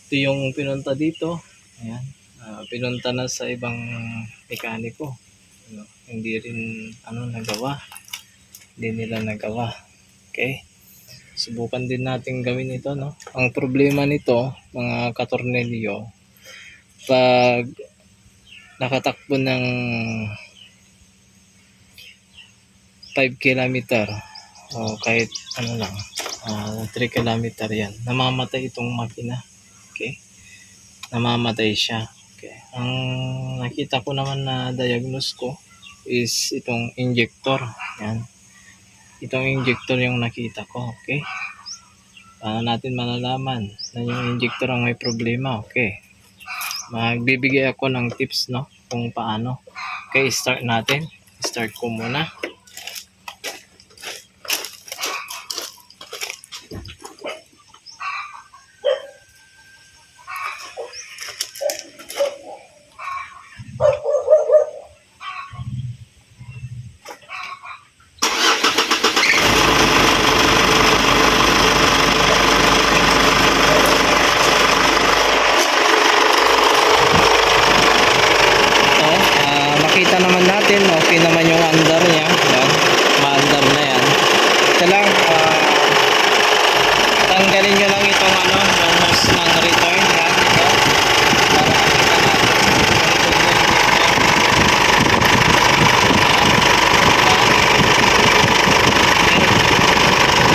Ito yung pinunta dito. Ayan. Pinunta na sa ibang mekaniko. Hindi rin nagawa. Hindi nila nagawa. Okay. Subukan din natin gawin ito, no? Ang problema nito, mga katornilyo, pag nakatakbo ng 5 kilometer o kahit 3 kilometer yan, namamatay itong makina. Okay? Namamatay siya. Okay. Ang nakita ko naman na diagnose ko is itong injector. Yan. Itong injector yung nakita ko. Okay? Paano natin malalaman na yung injector ang may problema? Okay. Magbibigay ako ng tips, no? Kung paano. Okay, start natin. Start ko muna. Makita naman natin, okay naman yung under niya. Yan, ma-under na yan. Ito lang, tanggalin nyo lang itong yung hose ng return. Yan, ito. Para makita natin.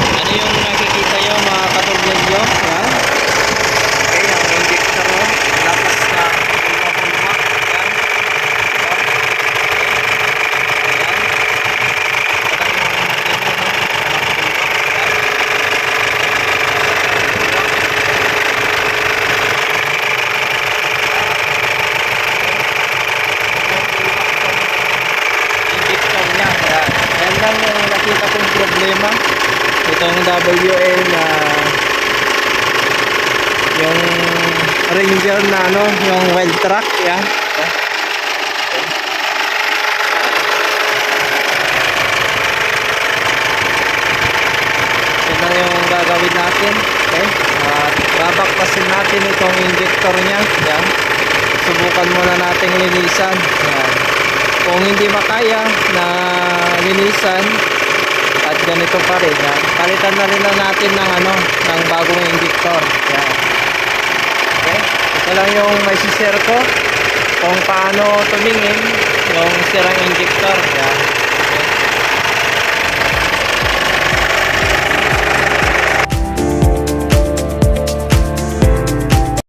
Ano yung nakikita nyo mga katuglan nyo? Yan. Okay, ang injector mo. Lapas na. Yan lang yung nakita kong problema. Itong WL na yung Ranger na yung wild track. Yan. Yan lang yung gagawin natin. Okay. Babakpasin natin itong injector niya. Yan. Subukan muna nating linisan. Yan. Kung hindi makaya na linisan at ganito pa rin, yan, palitan na rin natin ng bagong injector. Yan. Okay? Ito lang yung may share ko kung paano tumingin yung sirang injector. Yan.